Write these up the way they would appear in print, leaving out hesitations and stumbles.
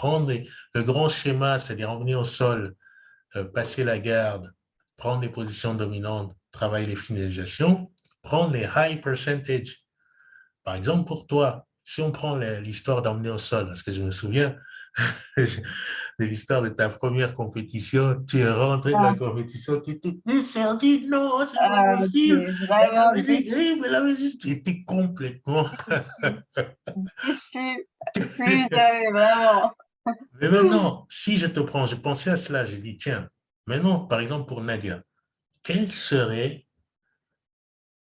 prendre le grand schéma, c'est-à-dire emmener au sol, passer la garde, prendre les positions dominantes, travailler les finalisations, prendre les high percentage. Par exemple, pour toi, si on prend l'histoire d'emmener au sol, parce que je me souviens de l'histoire de ta première compétition, tu es rentré de la Ah, compétition, tu étais descendu, non, c'est pas possible. ok, Elle vraiment avait des déçue, griffes, elle avait tu étais complètement. déçue, plus jamais, vraiment. Mais maintenant, si je te prends, je pensais à cela, j'ai dit, tiens, maintenant, par exemple, pour Nadia, quels seraient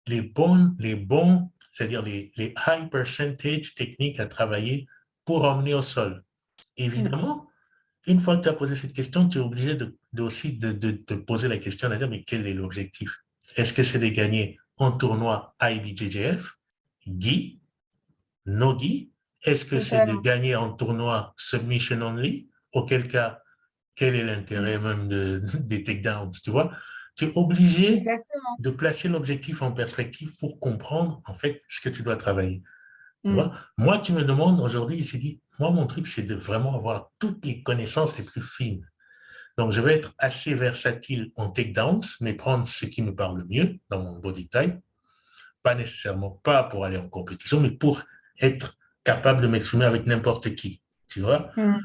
les bons, c'est-à-dire les high percentage techniques à travailler pour emmener au sol? Mm. Évidemment, une fois que tu as posé cette question, tu es obligé aussi de te poser la question, de dire, mais quel est l'objectif? Est-ce que c'est de gagner un tournoi IBJJF, GI, no GI? Est-ce que c'est de Totalement. gagner un tournoi submission only? Auquel cas, quel est Mm. l'intérêt même des takedowns, tu vois? Tu es obligé Exactement. de placer l'objectif en perspective pour comprendre, en fait, ce que tu dois travailler. Tu Mm. vois? Moi, tu me demandes aujourd'hui, je dit, moi, mon truc, c'est de vraiment avoir toutes les connaissances les plus fines. Donc, je vais être assez versatile en takedowns, mais prendre ce qui me parle le mieux dans mon body type, pas nécessairement pas pour aller en compétition, mais pour être capable de m'exprimer avec n'importe qui. Tu vois? Mm.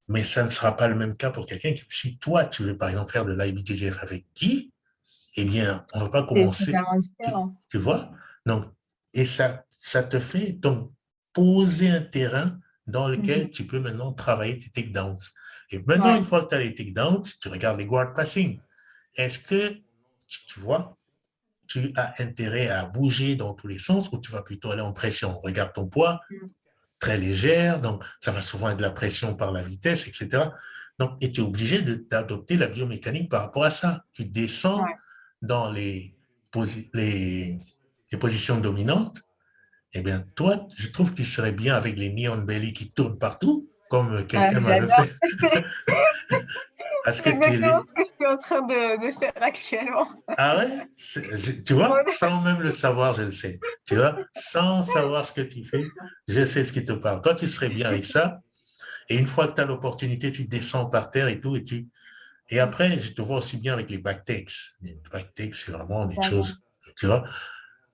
Mais ça ne sera pas le même cas pour quelqu'un qui, si toi, tu veux par exemple faire de l'IBJJF avec qui, eh bien, on ne va pas C'est commencer, totalement tu, différent. tu vois? Donc, et ça te fait donc poser un terrain dans lequel Mhm. tu peux maintenant travailler tes takedowns. Et maintenant, une Ouais. fois que tu as les takedowns, tu regardes les guard passing. Est-ce que, tu vois, tu as intérêt à bouger dans tous les sens ou tu vas plutôt aller en pression? Regarde ton poids, Mm. très légère, donc ça va souvent être de la pression par la vitesse, etc. Donc, et tu es obligé d'adopter la biomécanique par rapport à ça. Tu descends Ouais. dans les positions dominantes. Eh bien, toi, je trouve que tu serais bien avec les neon belly qui tournent partout, comme quelqu'un m'avait J'adore. fait, parce C'est que tu es exactement ce que je suis en train de faire actuellement. Ah ouais? Tu vois, Ouais. sans même le savoir, je le sais. Tu vois, sans savoir ce que tu fais, je sais ce qui te parle. Toi, tu serais bien avec ça. Et une fois que tu as l'opportunité, tu descends par terre et tout. Et après, je te vois aussi bien avec les backtakes. Les backtakes, c'est vraiment des Totalement. choses, tu vois.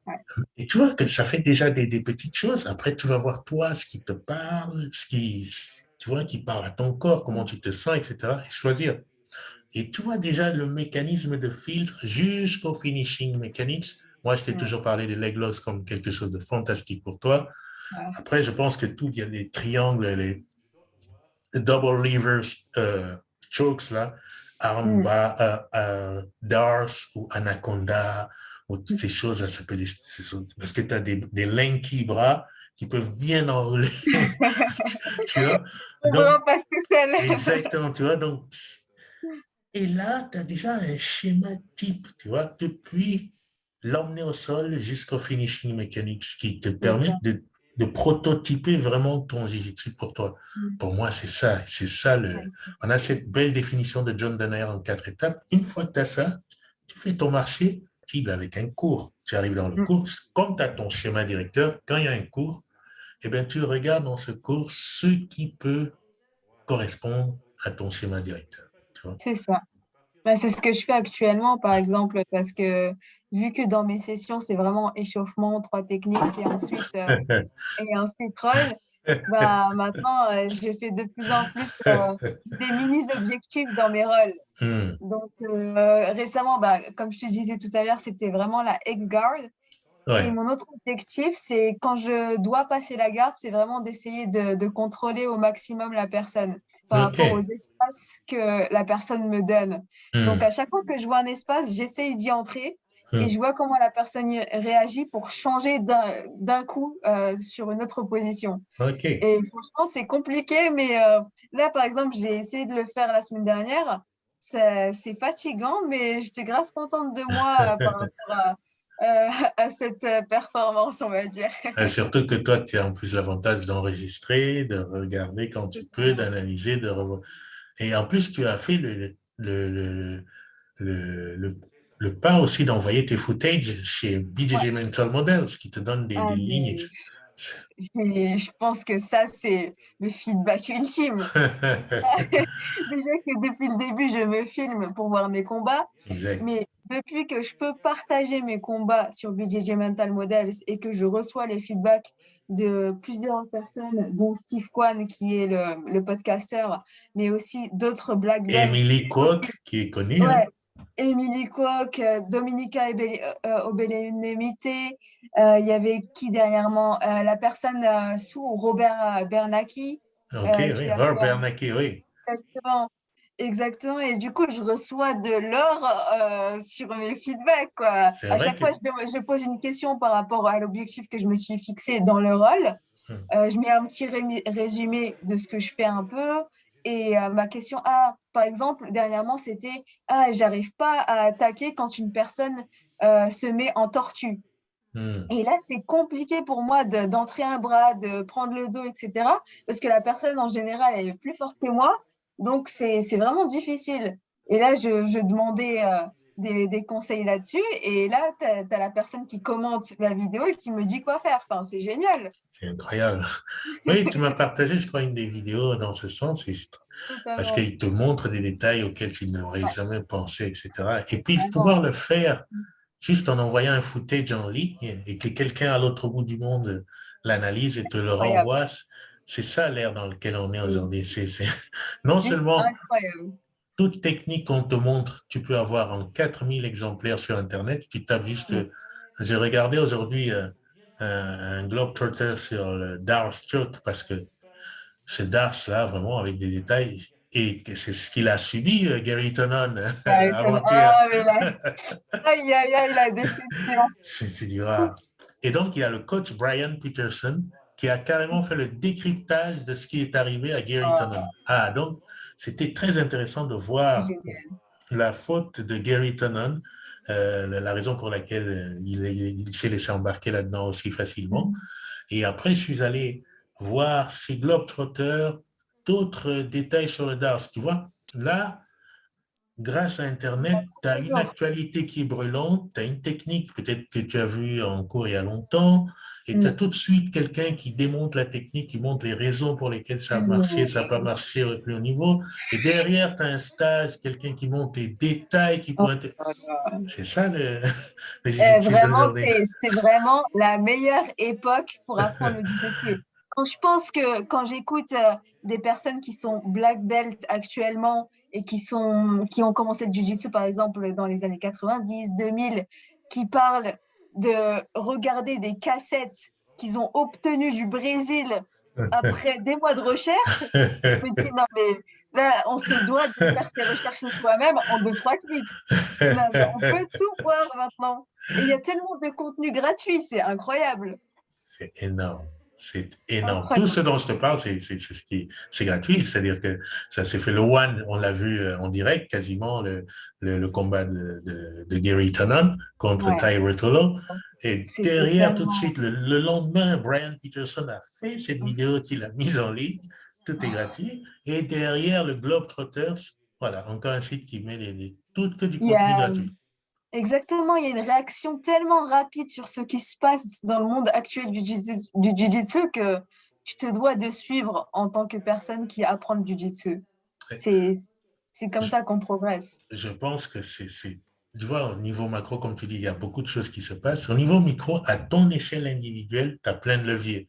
Ouais. Et tu vois que ça fait déjà des petites choses. Après, tu vas voir toi, ce qui te parle, tu vois, qui parle à ton corps, comment Mm. tu te sens, etc. Et choisir. Et tu vois déjà le mécanisme de filtre jusqu'au finishing mechanics. Moi, je t'ai Mm. toujours parlé des leg locks comme quelque chose de fantastique pour toi. Ouais. Après, je pense que tout, il y a les triangles, les double levers chokes, là, Mm. armbar, dars ou anaconda, ou toutes ces choses-là, ça peut ces choses, parce que tu as des lanky bras qui peuvent bien enrouler, tu vois. On Donc, verra pas tout seul. exactement, tu vois. Donc, et là, tu as déjà un schéma type, tu vois, depuis l'emmener au sol jusqu'au finishing mechanics qui te C'est permet ça. de prototyper vraiment ton jiu-jitsu pour toi. Mm. Pour moi, c'est ça. C'est ça Ouais. on a cette belle définition de John Danaher en 4 étapes. Une fois que tu as ça, tu fais ton marché cible avec un cours. Tu arrives dans le Mm. cours, comme tu as ton schéma directeur, quand il y a un cours, eh bien, tu regardes dans ce cours ce qui peut correspondre à ton schéma directeur. Tu vois? C'est ça. Bah, c'est ce que je fais actuellement, par exemple, parce que vu que dans mes sessions, c'est vraiment échauffement, trois techniques et ensuite roll, bah, maintenant, je fais de plus en plus des mini-objectifs dans mes rolls. Hmm. Donc, récemment, bah, comme je te disais tout à l'heure, c'était vraiment la X-Guard. Et Ouais. mon autre objectif, c'est quand je dois passer la garde, c'est vraiment d'essayer de contrôler au maximum la personne par OK. rapport aux espaces que la personne me donne. Donc, Hmm. à chaque fois que je vois un espace, j'essaye d'y entrer et Hmm. je vois comment la personne y réagit pour changer d'un coup sur une autre position. OK. Et franchement, c'est compliqué, mais là, par exemple, j'ai essayé de le faire la semaine dernière. C'est fatigant, mais j'étais grave contente de moi par rapport à cette performance, on va dire. Et surtout que toi, tu as en plus l'avantage d'enregistrer, de regarder quand tu peux, Totalement. d'analyser, de revoir. Et en plus, tu as fait le, le, le pas aussi d'envoyer tes footages chez Ouais. BJJ Mental Models qui te donne des Ah, lignes. mais... Et je pense que ça, c'est le feedback ultime. Déjà que depuis le début, je me filme pour voir mes combats, Exact. mais depuis que je peux partager mes combats sur BJJ Mental Models et que je reçois les feedbacks de plusieurs personnes, dont Steve Kwan, qui est le podcasteur, mais aussi d'autres black belts. Emily Kwok, qui est connue, hein? Ouais, Émilie Kwok, Dominika Obelemite, il y avait qui derrière moi? La personne sous Robert Bernacchi, OK, qui oui. a Robert fait Bernanke, oui. exactement, exactement. Et du coup, je reçois de l'or sur mes feedbacks, quoi. C'est À vrai chaque que... fois, je pose une question par rapport à l'objectif que je me suis fixé dans le rôle. Hmm. Je mets un petit résumé de ce que je fais un peu. Et ma question, par exemple, dernièrement, c'était, j'arrive pas à attaquer quand une personne se met en tortue. Hmm. Et là, c'est compliqué pour moi d'entrer un bras, de prendre le dos, etc. Parce que la personne, en général, elle est plus forte que moi. Donc, c'est vraiment difficile. Et là, je demandais des conseils là-dessus. Et là, tu as la personne qui commente la vidéo et qui me dit quoi faire. Enfin, c'est génial. C'est incroyable. Oui, tu m'as partagé, je crois, une des vidéos dans ce sens, parce Totalement. qu'il te montre des détails auxquels tu n'aurais Ouais, jamais pensé, etc. Et puis, vraiment. pouvoir le faire juste en envoyant un footage en ligne et que quelqu'un à l'autre bout du monde l'analyse et te le Incroyable. renvoie, c'est ça l'ère dans lequel on est C'est aujourd'hui. Non juste seulement incroyable. toute technique qu'on te montre, tu peux avoir en 4000 exemplaires sur Internet, tu tapes juste... Mm. J'ai regardé aujourd'hui un Globetrotter sur le Dar Stroke parce que ce Dars-là, vraiment, avec des détails, et c'est ce qu'il a subi, Gary Tonon, avant-hier. Ah, mais là, aïe, aïe, aïe, la déception. C'est du rare. Et donc, il y a le coach Brian Peterson qui a carrément fait le décryptage de ce qui est arrivé à Gary Tonon. Ah, Ah, donc, c'était très intéressant de c'est voir génial. la faute de Gary Tonon, la raison pour laquelle il s'est laissé embarquer là-dedans aussi facilement. Mm. Et après, je suis allé voir chez Globetrotter d'autres détails sur le DARS. Tu vois, là, grâce à Internet, tu as une Toujours. actualité qui est brûlante, tu as une technique peut-être que tu as vue en cours il y a longtemps, et tu as Mm. tout de suite quelqu'un qui démontre la technique, qui montre les raisons pour lesquelles ça a marché, ça n'a pas marché au plus haut niveau. Et derrière, tu as un stage, quelqu'un qui montre les détails qui Oh pourraient être... là là. C'est ça le jiu-jitsu Vraiment, d'aujourd'hui. c'est vraiment la meilleure époque pour apprendre le jiu-jitsu. Quand je pense que quand j'écoute des personnes qui sont black belt actuellement et qui ont commencé le jiu-jitsu, par exemple, dans les années 90, 2000, qui parlent de regarder des cassettes qu'ils ont obtenues du Brésil après des mois de recherche, je me dis, non, mais là, on se doit de faire ses recherches soi-même en deux, trois clics. Non, mais on peut tout voir maintenant. Et il y a tellement de contenu gratuit, c'est incroyable. C'est énorme. C'est énorme. Tout ce Incroyable. dont je te parle, c'est gratuit. C'est-à-dire que ça s'est fait le one, on l'a vu en direct, quasiment le combat de Gary Tonon contre Ouais, Ty Ruotolo. Et c'était derrière, tout de tellement. suite, le lendemain, Brian Peterson a fait cette vidéo qu'il a mise en ligne. Tout est gratuit. Et derrière, le Globetrotters, voilà, encore un site qui met tout que du Il y contenu a, gratuit. exactement, il y a une réaction tellement rapide sur ce qui se passe dans le monde actuel du jiu-jitsu que tu te dois de suivre en tant que personne qui apprend le jiu-jitsu. C'est, c'est comme ça qu'on progresse. Je pense que tu vois, au niveau macro, comme tu dis, il y a beaucoup de choses qui se passent. Au niveau micro, à ton échelle individuelle, tu as plein de leviers.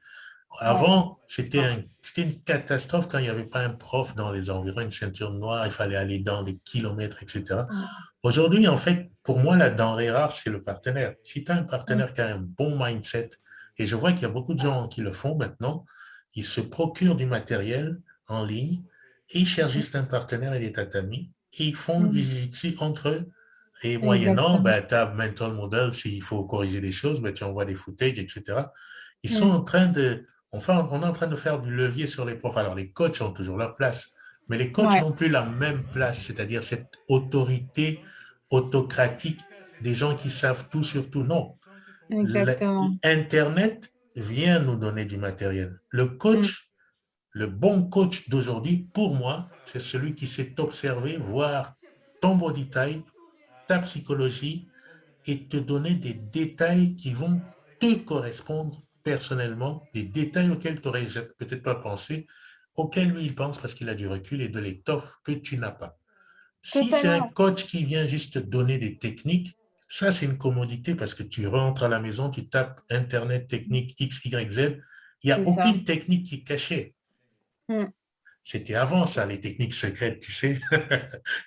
Ouais. Avant, c'était une catastrophe quand il n'y avait pas un prof dans les environs, une ceinture noire, il fallait aller dans les kilomètres, etc. Aujourd'hui, en fait, pour moi, la denrée rare, c'est le partenaire. Si tu as un partenaire qui a un bon mindset, et je vois qu'il y a beaucoup de gens qui le font maintenant, ils se procurent du matériel en ligne et ils cherchent juste un partenaire et des tatamis et ils font du jiu entre eux. Et moyennant, Exactement. ben, tu as mental model, s'il faut corriger des choses, ben, tu envoies des footages, etc. Ils sont en train de, enfin, on est en train de faire du levier sur les profs. Alors, les coachs ont toujours leur place, mais les coachs Ouais, n'ont plus la même place, c'est-à-dire cette autorité autocratique des gens qui savent tout sur tout. Non. exactement. Internet vient nous donner du matériel. Mm. Le bon coach d'aujourd'hui, pour moi, c'est celui qui sait t'observer, voir ton body type, ta psychologie et te donner des détails qui vont te correspondre personnellement des détails auxquels tu n'aurais peut-être pas pensé, auxquels lui, il pense parce qu'il a du recul et de l'étoffe que tu n'as pas. Si c'est un Totalement. coach qui vient juste te donner des techniques, ça, c'est une commodité parce que tu rentres à la maison, tu tapes Internet technique X, Y, Z. Il n'y a C'est ça. aucune technique qui est cachée. Mm. C'était avant ça, les techniques secrètes, tu sais. Il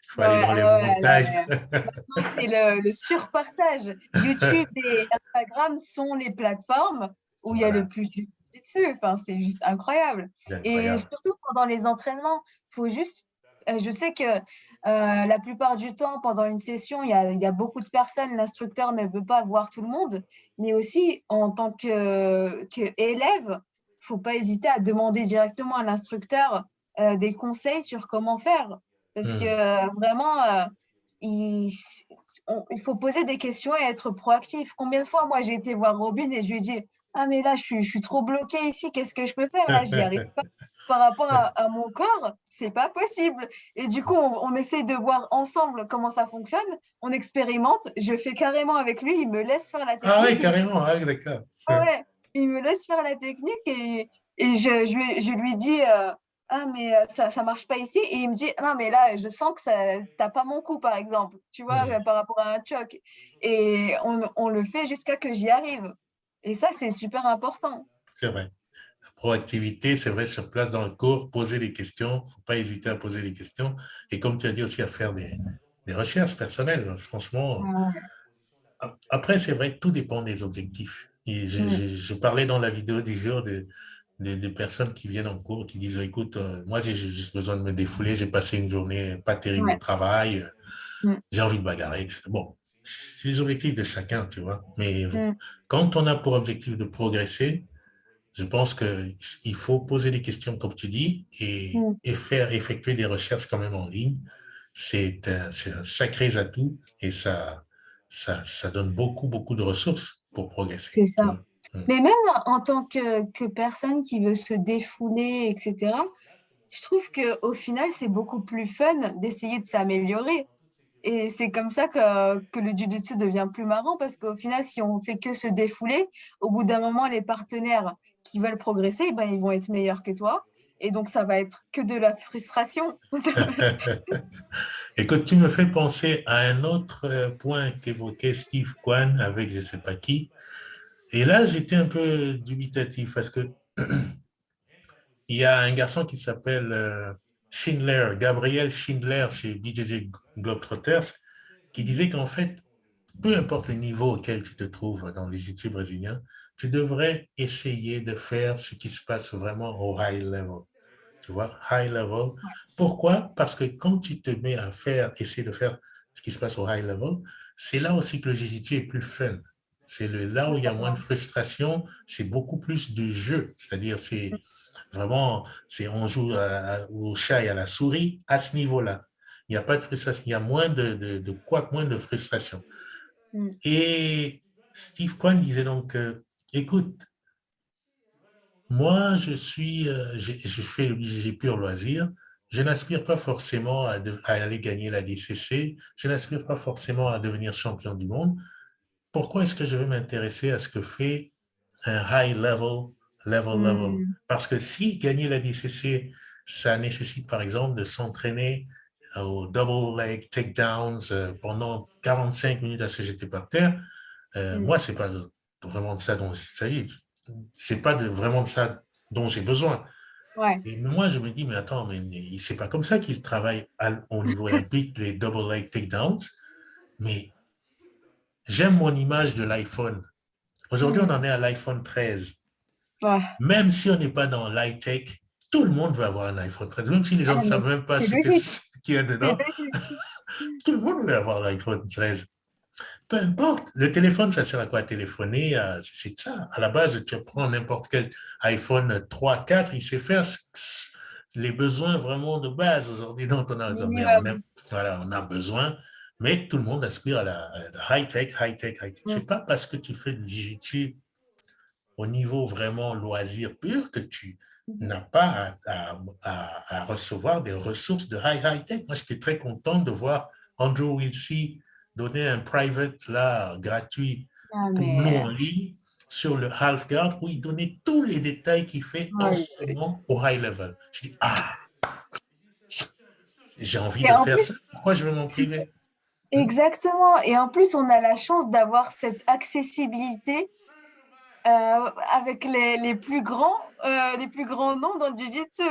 faut aller Ouais, dans les ah ouais, là, montagnes. maintenant, c'est le surpartage. YouTube et Instagram sont les plateformes où il y a le Voilà, plus de dessus. Enfin, c'est juste incroyable. c'est Et incroyable. surtout pendant les entraînements, faut juste. Je sais que la plupart du temps, pendant une session, il y a beaucoup de personnes. L'instructeur ne peut pas voir tout le monde. Mais aussi, en tant que élève, faut pas hésiter à demander directement à l'instructeur des conseils sur comment faire. Parce que Hmm. vraiment, il, il faut poser des questions et être proactif. Combien de fois, moi, j'ai été voir Robin et je lui ai dit, ah, mais là, je suis trop bloquée ici, qu'est-ce que je peux faire? Là, j'y arrive pas. Par rapport à mon corps, c'est pas possible. Et du coup, on essaie de voir ensemble comment ça fonctionne. On expérimente. Je fais carrément avec lui. Il me laisse faire la Ah oui, technique. carrément, ah, d'accord. Ah ouais, il me laisse faire la technique et je lui dis ah mais ça marche pas ici et il me dit non mais là je sens que ça t'as pas mon coup par exemple tu vois Hmm. par rapport à un choc et on le fait jusqu'à que j'y arrive et ça c'est super important. C'est vrai. La proactivité, c'est vrai, sur place dans le cours, poser des questions, il ne faut pas hésiter à poser des questions. Et comme tu as dit aussi, à faire des recherches personnelles. Franchement, Ouais. après, c'est vrai, tout dépend des objectifs. Et Mm. je parlais dans la vidéo du jour des personnes qui viennent en cours, qui disent, écoute, moi, j'ai juste besoin de me défouler, j'ai passé une journée pas terrible au Ouais. travail, Mm. j'ai envie de bagarrer. Bon, c'est les objectifs de chacun, tu vois. Mais Mm. quand on a pour objectif de progresser, je pense qu'il faut poser des questions, comme tu dis, Mm. et faire effectuer des recherches quand même en ligne. C'est un sacré atout et ça donne beaucoup, beaucoup de ressources pour progresser. C'est Tu ça. vois. Mm. Mais même en tant que personne qui veut se défouler, etc., je trouve qu'au final, c'est beaucoup plus fun d'essayer de s'améliorer. Et c'est comme ça que le jiu-jitsu devient plus marrant parce qu'au final, si on fait que se défouler, au bout d'un moment, les partenaires qui veulent progresser, eh ben, ils vont être meilleurs que toi. Et donc, ça va être que de la frustration. Écoute, tu me fais penser à un autre point qu'évoquait Steve Kwan avec je ne sais pas qui. Et là, j'étais un peu dubitatif parce que il y a un garçon qui s'appelle Schindler, Gabriel Schindler chez BJJ Globetrotters, qui disait qu'en fait, peu importe le niveau auquel tu te trouves dans les jiu-jitsu brésilien, tu devrais essayer de faire ce qui se passe vraiment au high level. Tu vois, high level. Pourquoi? Parce que quand tu te mets à essayer de faire ce qui se passe au high level, c'est là aussi que le jiu-jitsu est plus fun. C'est là où il y a moins de Totalement. frustration, c'est beaucoup plus de jeu. C'est-à-dire, vraiment, on joue au chat et à la souris à ce niveau-là. Il n'y a pas de frustration, il y a moins moins de frustration. Mm. Et Steve Kwan disait donc, écoute, moi, je fais le pur loisir. Je n'aspire pas forcément à aller gagner la DCC. Je n'aspire pas forcément à devenir champion du monde. Pourquoi est-ce que je vais m'intéresser à ce que fait un high level? Mm. Parce que si gagner la DCC, ça nécessite par exemple de s'entraîner au double leg takedowns pendant 45 minutes à se jeter par terre, Mm. moi, c'est pas vraiment de ça dont il s'agit. C'est pas vraiment de ça dont j'ai besoin. Ouais. Et moi, je me dis, mais attends, mais c'est pas comme ça qu'il travaille au niveau olympique, les double leg takedowns. Mais j'aime mon image de l'iPhone. Aujourd'hui, on Mm. en est à l'iPhone 13. Ouais. Même si on n'est pas dans l'high-tech, tout le monde veut avoir un iPhone 13. Même si les gens Ah, ne mais savent même pas c'est ce logique. qu'il y a C'est dedans, logique. tout le monde veut avoir l'iPhone 13. Peu importe. Le téléphone, ça sert à quoi? Téléphoner, c'est ça. À la base, tu prends n'importe quel iPhone 3, 4, il sait faire les besoins vraiment de base aujourd'hui dont on a, mais Minimum. voilà, on a besoin, mais tout le monde aspire à la high-tech, high-tech, high-tech. Mm. C'est pas parce que tu fais du jiu-jitsu au niveau vraiment loisir pur que tu n'as pas à recevoir des ressources de high-tech. Moi, j'étais très content de voir Andrew Wilsey donner un private là gratuit Ah, pour nous mais en ligne sur le half guard où il donnait tous les détails qu'il fait en Ouais. ce moment au high level. Je dis, ah, j'ai envie Et de en faire ça. plus, Pourquoi je veux m'en c'est priver? Hmm? exactement. Et en plus, on a la chance d'avoir cette accessibilité avec les plus grands noms dans le Jiu-Jitsu.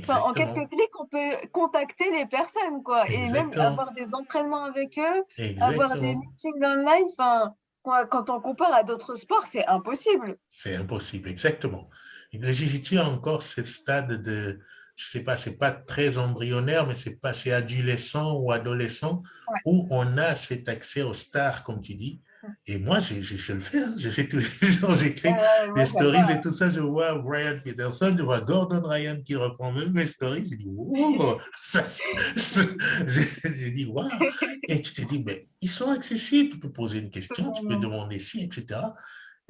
Enfin, en quelques Exactement. clics, on peut contacter les personnes, quoi, et même Exactement. avoir des entraînements avec eux, avoir des Exactement. meetings online. Enfin, quand on compare à d'autres sports, c'est impossible. C'est impossible, exactement. Et le jiu-jitsu a encore ce stade de, je sais pas, c'est pas très embryonnaire, mais c'est adolescent ou adolescent Ouais. où on a cet accès aux stars, comme tu dis. Et moi, je le fais, hein. Je fais tous les jours, j'écris des Moi, stories et j'adore. tout ça. Je vois Brian Peterson, je vois Gordon Ryan qui reprend même mes stories. Je dis, wow, j'ai dit, waouh. Et tu te dis, mais ils sont accessibles. Tu peux poser une question, tu peux Totalement. demander ci, etc.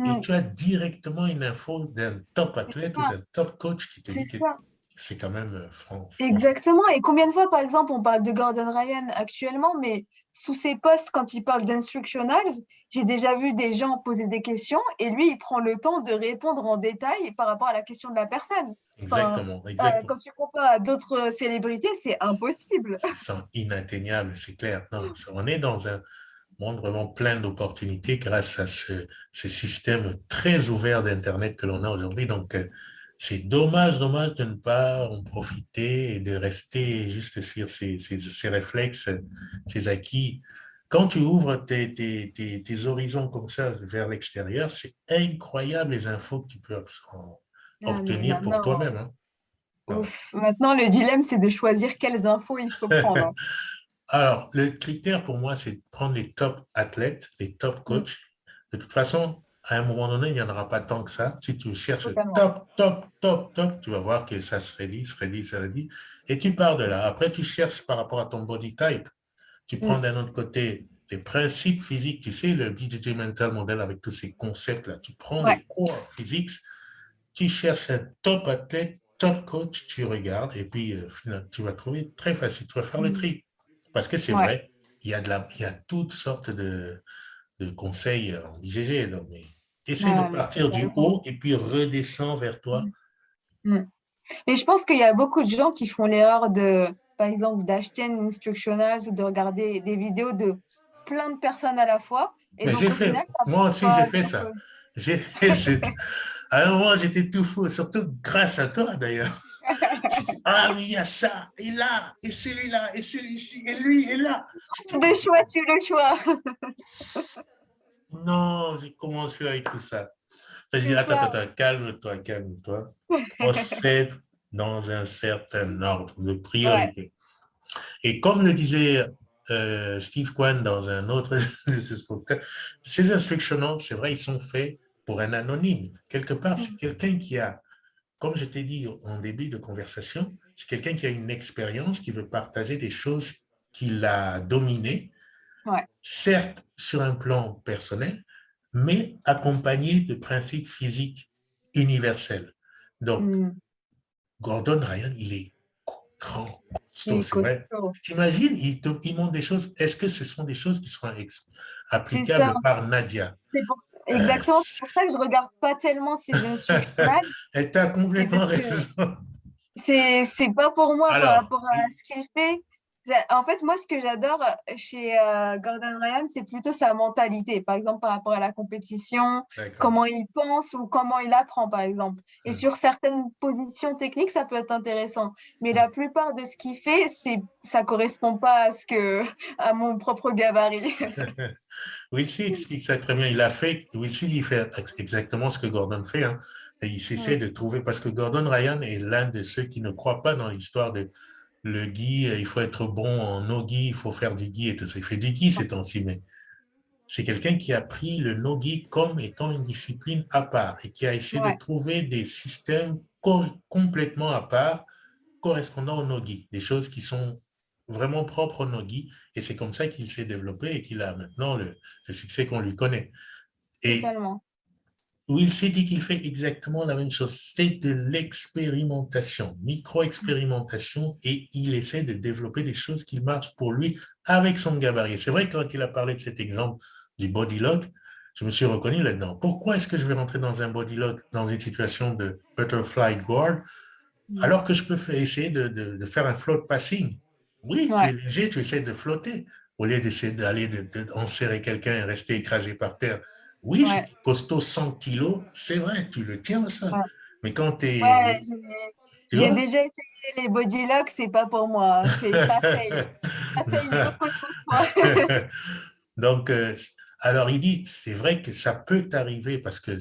Et Mm. tu as directement une info d'un top C'est athlète ou ça. d'un top coach qui te C'est dit que ça. c'est quand même franc. Exactement. Et combien de fois, par exemple, on parle de Gordon Ryan actuellement, mais sous ses posts, quand il parle d'instructionals, j'ai déjà vu des gens poser des questions et lui, il prend le temps de répondre en détail par rapport à la question de la personne. Enfin, Exactement, exactement. quand tu compares à d'autres célébrités, c'est impossible. C'est ça, inatteignable, c'est clair. Non, on est dans un monde vraiment plein d'opportunités grâce à ce système très ouvert d'Internet que l'on a aujourd'hui. Donc, c'est dommage, dommage de ne pas en profiter et de rester juste sur ces réflexes, ces acquis. Quand tu ouvres tes horizons comme ça vers l'extérieur, c'est incroyable les infos que tu peux Ah, mais obtenir pour maintenant, toi-même, hein. Ah ouais. ouf. Maintenant, le dilemme, c'est de choisir quelles infos il faut prendre. Alors, le critère pour moi, c'est de prendre les top athlètes, les top Mm, coachs. De toute façon, à un moment donné, il n'y en aura pas tant que ça. Si tu cherches totalement. top, top, top, top, tu vas voir que ça se redit, se redit. Et tu pars de là. Après, tu cherches par rapport à ton body type. Tu prends Mm, d'un autre côté les principes physiques. Tu sais, le BJJ Mental Model avec tous ces concepts-là. Tu prends ouais, les core physiques, tu cherches un top athlète, top coach, tu regardes et puis finalement, tu vas trouver très facile. Tu vas faire le mm, tri. Parce que c'est ouais. vrai, il y a toutes sortes de conseils en IgG. Donc, mais essaie de Ah, mais partir du totalement. haut et puis redescends vers toi. Mm, mm. Et je pense qu'il y a beaucoup de gens qui font l'erreur de, par exemple, d'acheter une instructional ou de regarder des vidéos de plein de personnes à la fois. Et Mais donc, j'ai au final, fait, ça ne moi aussi j'ai pas fait ça. grand-chose. À un moment, j'étais tout fou, surtout grâce à toi d'ailleurs. J'ai dit, ah oui, il y a ça, et là, et celui-là, et celui-ci, et lui, et là. J'ai dit, De choix, tu le choix. non, j'ai commencé avec tout ça. J'ai dit, C'est attends, ça. attends, calme-toi, calme-toi. Procède dans un certain ordre de Ouais. priorité. Et comme le disait Steve Kwan dans un autre de ses spectacles, ces instructions, c'est vrai, ils sont faits pour un anonyme. Quelque part, c'est Mm, quelqu'un qui a, comme je t'ai dit en début de conversation, c'est quelqu'un qui a une expérience, qui veut partager des choses qu'il a dominées, ouais. certes sur un plan personnel, mais accompagné de principes physiques universels. Donc, Mm. Gordon Ryan, il est grand, costaud, Et c'est vrai. costaud. T'imagines, il montre des choses. Est-ce que ce sont des choses qui seront C'est ça. applicables par Nadia? Euh, Exactement. C'est pour ça que je regarde pas tellement ces instructionals. Elle t'a C'est complètement parce que raison. c'est pas pour moi par Alors, rapport à ce qu'il fait. En fait, moi, ce que j'adore chez Gordon Ryan, c'est plutôt sa mentalité. Par exemple, par rapport à la compétition, d'accord. comment il pense ou comment il apprend, par exemple. Et Hmm, sur certaines positions techniques, ça peut être intéressant. Mais la hmm. plupart de ce qu'il fait, ça correspond pas à mon propre gabarit. Wilsey explique ça très bien. Wilsey, il fait exactement ce que Gordon fait, hein. Et il s'essaie Mm. de trouver, parce que Gordon Ryan est l'un de ceux qui ne croient pas dans l'histoire de le gi, il faut être bon en no-gi, il faut faire du gi et tout ça. Il fait du gi ces temps-ci, mais c'est quelqu'un qui a pris le no-gi comme étant une discipline à part et qui a essayé de Ouais, trouver des systèmes complètement à part correspondant au no-gi, des choses qui sont vraiment propres au no-gi. Et c'est comme ça qu'il s'est développé et qu'il a maintenant le succès qu'on lui connaît. Et totalement. Will s'est dit qu'il fait exactement la même chose. C'est de l'expérimentation, micro-expérimentation, et il essaie de développer des choses qui marchent pour lui avec son gabarit. C'est vrai que quand il a parlé de cet exemple du body lock, je me suis reconnu là-dedans. Pourquoi est-ce que je vais rentrer dans un body lock, dans une situation de butterfly guard, Mm. alors que je peux essayer de faire un float passing? Oui, tu es Ouais, léger, tu essaies de flotter au lieu d'essayer d'aller enserrer quelqu'un et rester écrasé par terre. Oui, si ouais, tu es costaud 100 kilos, c'est vrai, tu le tiens au sol. ouais. Mais quand tu Ouais, es, tu j'ai vois? déjà essayé les body locks, c'est pas pour moi, hein. Ça paye. Ça paye beaucoup de fois. Donc, alors il dit, c'est vrai que ça peut t'arriver parce que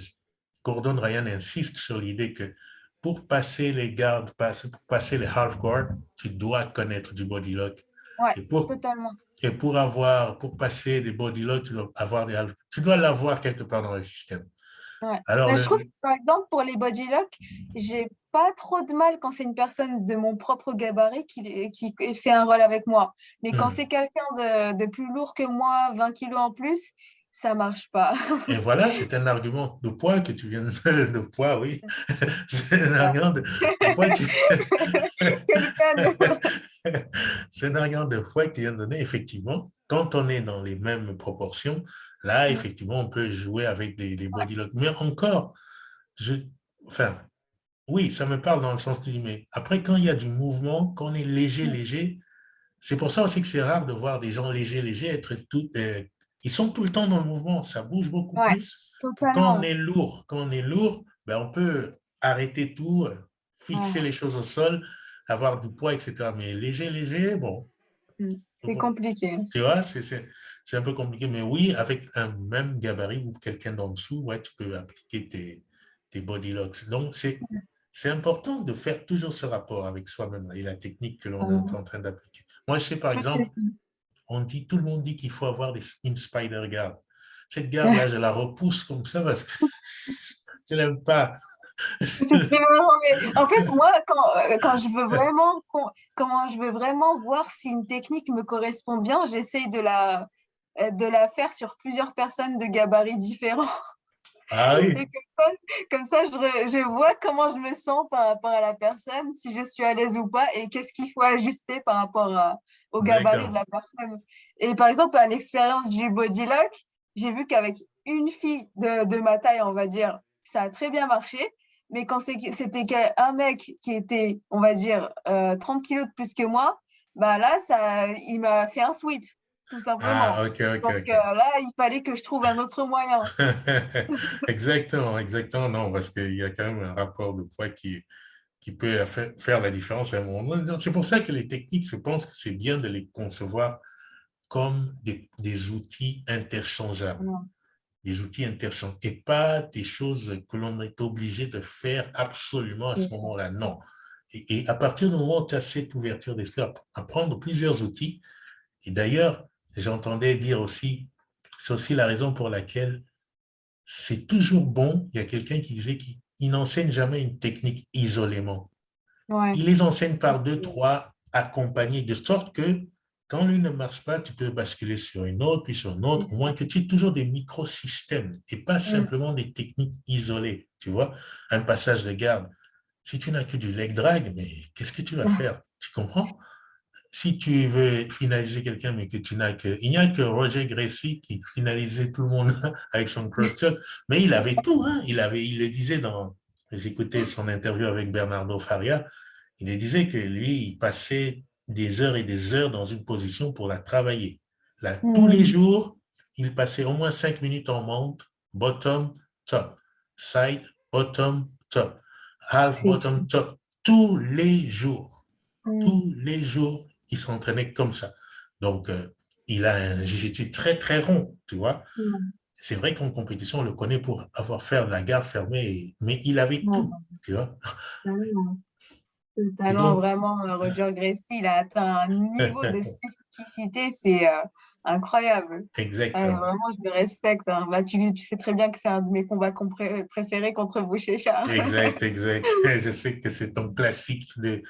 Gordon Ryan insiste sur l'idée que pour passer les gardes, pour passer les half guards, tu dois connaître du body lock. Ouais, Et pour, totalement. et pour passer des body lock, tu dois avoir tu dois l'avoir quelque part dans le système. Ouais. Alors, Mais je trouve que, par exemple, pour les body locks, j'ai pas trop de mal quand c'est une personne de mon propre gabarit qui fait un rôle avec moi. Mais quand c'est hmm. quelqu'un de plus lourd que moi, 20 kilos en plus, ça marche pas. Et voilà, c'est un argument de poids que tu viens de poids, oui. C'est un Ça. argument de poids. Quelle peine. C'est un argument de foi que tu viens de donner. Effectivement, quand on est dans les mêmes proportions, là, Mm. effectivement, on peut jouer avec les Ouais. body locks. Mais encore, je, enfin, oui, ça me parle dans le sens du mais après, quand il y a du mouvement, quand on est léger, Mm. léger, c'est pour ça aussi que c'est rare de voir des gens légers, légers être tout. Ils sont tout le temps dans le mouvement, ça bouge beaucoup Ouais, plus que quand on totalement. est lourd. Quand on est lourd, ben, on peut arrêter tout, fixer Ouais. les choses au sol, avoir du poids, etc. Mais léger, léger, bon, Mm. C'est compliqué. tu vois, c'est un peu compliqué. Mais oui, avec un même gabarit ou quelqu'un d'en dessous, ouais, tu peux appliquer tes body locks. Donc, c'est important de faire toujours ce rapport avec soi-même et la technique que l'on est Mm. en train d'appliquer. Moi, je sais, par Plus que exemple, ça. tout le monde dit qu'il faut avoir une spider guard. Cette garde-là, je la repousse comme ça parce que je n'aime pas. C'est très marrant, mais en fait, moi, quand je veux vraiment, comment je veux vraiment voir si une technique me correspond bien, j'essaye de la faire sur plusieurs personnes de gabarits différents. Ah Et oui, comme ça je vois comment je me sens par rapport à la personne, si je suis à l'aise ou pas, et qu'est-ce qu'il faut ajuster par rapport au gabarit de d'accord. la personne. Et par exemple, à l'expérience du body lock, j'ai vu qu'avec une fille de ma taille, on va dire, ça a très bien marché. Mais quand c'était un mec qui était, on va dire, 30 kilos de plus que moi, bah là, il m'a fait un sweep, tout Ah, simplement. ok, ok, Donc ok. là, il fallait que je trouve un autre moyen. Exactement, exactement. Non, parce qu'il y a quand même un rapport de poids qui peut faire la différence à un moment donné. C'est pour ça que les techniques, je pense que c'est bien de les concevoir comme des outils interchangeables. Des outils interchangeables et pas des choses que l'on est obligé de faire absolument à C'est ce ça. moment-là. Non. Et à partir du moment où tu as cette ouverture d'esprit à prendre plusieurs outils, et d'ailleurs, j'entendais dire aussi, c'est aussi la raison pour laquelle c'est toujours bon, il y a quelqu'un qui disait qu'il n'enseigne jamais une technique isolément. Ouais. Il les enseigne par deux, trois, accompagnés, de sorte que quand l'une ne marche pas, tu peux basculer sur une autre, puis sur une autre, C'est au moins ça. que tu aies toujours des microsystèmes et pas Mm. simplement des techniques isolées. Tu vois, un passage de garde. Si tu n'as que du leg drag, mais qu'est-ce que tu vas faire? Tu comprends? Si tu veux finaliser quelqu'un, mais que tu n'as que. Il n'y a que Roger Gracie qui finalisait tout le monde avec son cross-shot, mais il avait tout, hein. Il le disait dans. J'écoutais son interview avec Bernardo Faria. Il disait que lui, il passait des heures et des heures dans une position pour la travailler. Là, tous les Mm. jours, il passait au moins 5 minutes en monte, bottom, top, side, bottom, top, half, C'est bottom, fou. top, tous les jours. Mm. Tous les jours, il s'entraînait comme ça. Donc, il a un jiu très, très rond, tu vois. Mm. C'est vrai qu'en compétition, on le connaît pour avoir fait la garde fermée, mais il avait Ouais, tout, tu vois. totalement. Et Totalement, donc, vraiment, Roger Gracie, il a atteint un niveau de spécificité, c'est incroyable. exactement. Vraiment, je le respecte, hein. Bah, tu sais très bien que c'est un de mes combats préférés contre Bouchécha. Exact, exact. Je sais que c'est ton classique de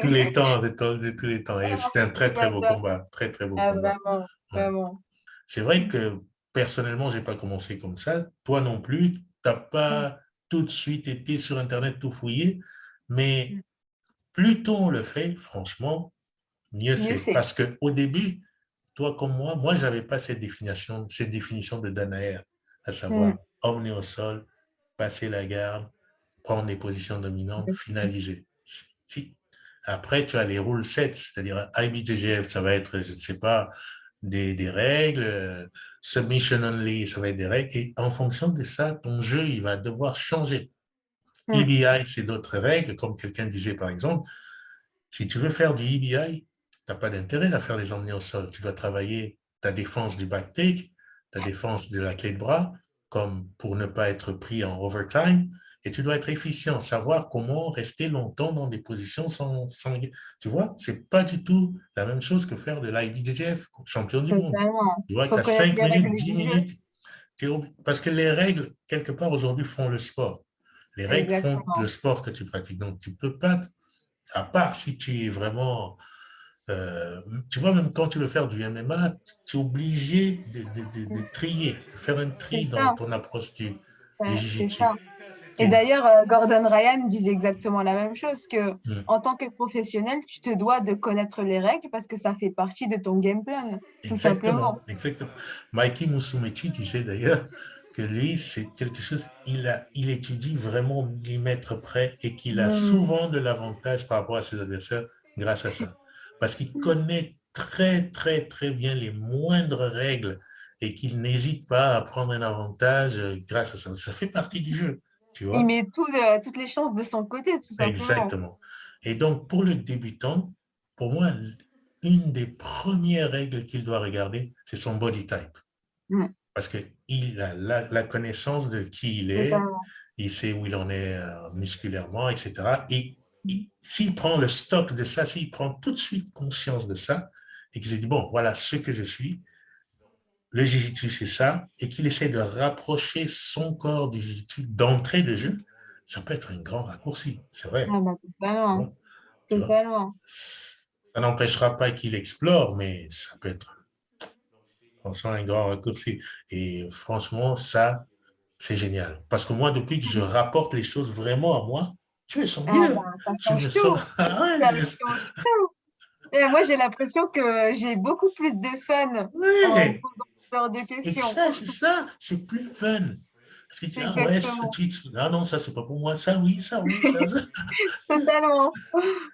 tous les temps, de tous les temps. Et c'était un très, très beau J'adore. combat. Très, très beau Ah, combat. vraiment, Ouais. vraiment. C'est vrai que personnellement, je n'ai pas commencé comme ça. Toi non plus, tu n'as Mm. pas tout de suite été sur Internet tout fouillé. Mais Mm. plus tôt on le fait, franchement, mieux Mieux c'est. c'est. Parce qu'au début, toi comme moi, je n'avais pas cette définition de Danaher. à savoir Mmh. emmener au sol, passer la garde, prendre les positions dominantes, Exactement. finaliser. Si. Après, tu as les rule sets, c'est-à-dire IBJJF, ça va être, je ne sais pas, des règles, submission only, ça va être des règles, et en fonction de ça, ton jeu, il va devoir changer. Mmh. EBI, c'est d'autres règles, comme quelqu'un disait par exemple, si tu veux faire du EBI, tu n'as pas d'intérêt à faire les emmener au sol. Tu dois travailler ta défense du back take, ta défense de la clé de bras, comme pour ne pas être pris en overtime. Et tu dois être efficient, savoir comment rester longtemps dans des positions sans tu vois, c'est pas du tout la même chose que faire de l'IBJJF, champion du monde. Totalement. Tu vois, Il tu faut as connaître 5 les minutes, règles 10 du jeu. minutes, parce que les règles, quelque part, aujourd'hui, font le sport. Les règles font le Exactement. sport que tu pratiques. Donc, tu peux pas, à part si tu es vraiment tu vois, même quand tu veux faire du MMA, tu es obligé de Mmh. trier, de faire un C'est tri dans ça, ton approche du ouais, c'est jiu-jitsu. ça. Et Et, d'ailleurs, Gordon Ryan disait exactement la même chose, que mm, en tant que professionnel, tu te dois de connaître les règles parce que ça fait partie de ton game plan, tout simplement. exactement, exactement. Mikey Musumeci disait d'ailleurs que lui, c'est quelque chose, il étudie vraiment au millimètre près et qu'il a Mmh. souvent de l'avantage par rapport à ses adversaires grâce à ça. Parce qu'il connaît très, très, très bien les moindres règles et qu'il n'hésite pas à prendre un avantage grâce à ça. Ça fait partie du jeu, tu Il vois? met toutes les chances de son côté, tout simplement. Exactement. Et donc, pour le débutant, pour moi, une des premières règles qu'il doit regarder, c'est son body type. Mmh. Parce qu'il a la connaissance de qui il est, Totalement. il sait où il en est musculairement, etc. Et Mmh. s'il prend le stock de ça, s'il prend tout de suite conscience de ça, et qu'il se dit, bon, voilà ce que je suis, le jiu-jitsu, c'est ça, et qu'il essaie de rapprocher son corps du jiu-jitsu d'entrée de jeu, ça peut être un grand raccourci, c'est vrai. Ah bah, Tu totalement, vois, tu vois. totalement. Ça n'empêchera pas qu'il explore, mais ça peut être franchement un grand raccourci. Et franchement, ça, c'est génial. Parce que moi, depuis que je rapporte les choses vraiment à moi, je me sens Ah bien. bah, ça Je me change sens. tout, Ah ouais, ça change tout. Et moi, j'ai l'impression que j'ai beaucoup plus de fun en ouais. posant ce genre de Et questions. ça, c'est ça. C'est plus fun. Parce que tu dis, ah ouais, Exactement, ah non, ça, c'est pas pour moi. Ça, oui, ça, oui, ça. totalement.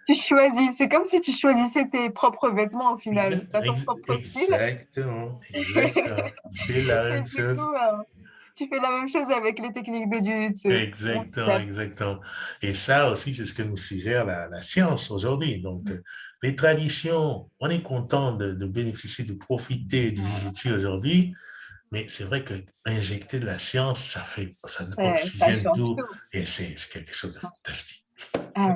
Tu choisis, c'est comme si tu choisissais tes propres vêtements au final. Tu as ton propre style Exactement, exactement. C'est la et même du chose. coup, tu fais la même chose avec les techniques de jiu-jitsu. On Exactement, s'adapte. exactement. Et ça aussi, c'est ce que nous suggère la science aujourd'hui. Donc, les traditions, on est content de bénéficier, de profiter du Voilà. Jiu-Jitsu aujourd'hui, mais c'est vrai que injecter de la science, ça Ouais, ça oxygène change tout tout. et c'est quelque chose de fantastique. Ah,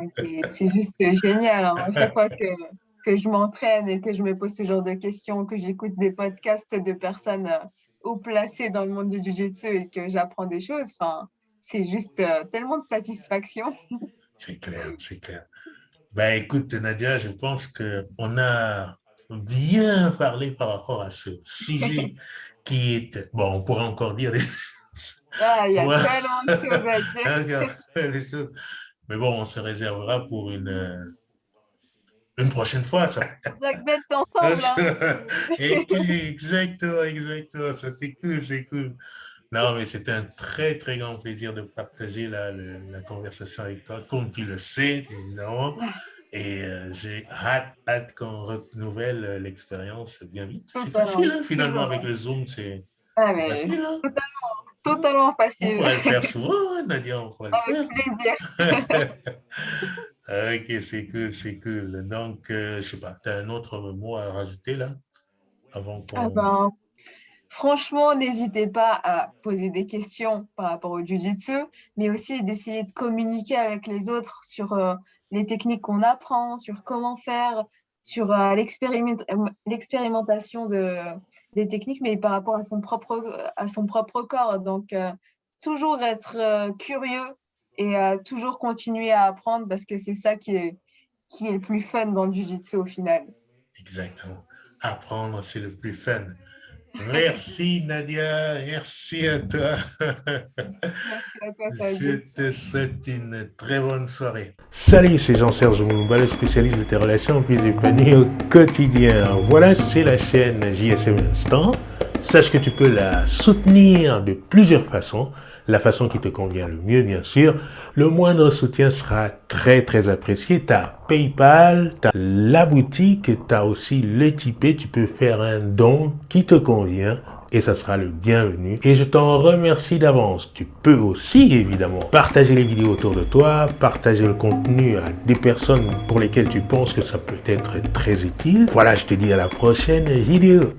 c'est juste génial, hein. À chaque fois que je m'entraîne et que je me pose ce genre de questions, que j'écoute des podcasts de personnes, haut placées dans le monde du jiu-jitsu et que j'apprends des choses, enfin, c'est juste, tellement de satisfaction. C'est clair, c'est clair. Ben, écoute, Nadia, je pense qu'on a bien parlé par rapport à ce sujet qui est, bon, on pourrait encore dire des Ah, il y a Ouais, tellement de choses à dire. regarde, les choses. Mais bon, on se réservera pour une prochaine fois, ça. Black belt ensemble, hein. Exactement, exactement. Ça, c'est cool, c'est cool. Non, mais c'était un très, très grand plaisir de partager la conversation avec toi, comme tu le sais, évidemment. Et j'ai hâte qu'on renouvelle l'expérience bien vite. C'est facile, Totalement, hein, finalement, toujours. avec le Zoom, c'est Ah c'est mais facile, hein. totalement On facile. pourrait le faire souvent, hein, Nadia, on pourrait le Avec faire. plaisir. Ok, c'est cool, c'est cool. Donc, je sais pas, tu as un autre mot à rajouter là, avant Ah qu'on... ben, franchement, n'hésitez pas à poser des questions par rapport au jiu-jitsu, mais aussi d'essayer de communiquer avec les autres sur les techniques qu'on apprend, sur comment faire, sur l'expérimentation des techniques, mais par rapport à son propre corps. Donc, toujours être curieux et toujours continuer à apprendre parce que c'est ça qui est le plus fun dans le jiu-jitsu au final. Exactement. Apprendre, c'est le plus fun. Merci Nadia, merci à toi. Merci à toi, Je Sadio. te souhaite une très bonne soirée. Salut, c'est Jean-Serge Moumba, le spécialiste des relations plus épanouies au quotidien. Voilà, c'est la chaîne JSM Instant. sache que tu peux la soutenir de plusieurs façons. La façon qui te convient le mieux, bien sûr. Le moindre soutien sera très, très apprécié. Tu as PayPal, tu as la boutique, tu as aussi le Tipeee. Tu peux faire un don qui te convient et ça sera le bienvenu. Et je t'en remercie d'avance. Tu peux aussi, évidemment, partager les vidéos autour de toi, partager le contenu à des personnes pour lesquelles tu penses que ça peut être très utile. Voilà, je te dis à la prochaine vidéo.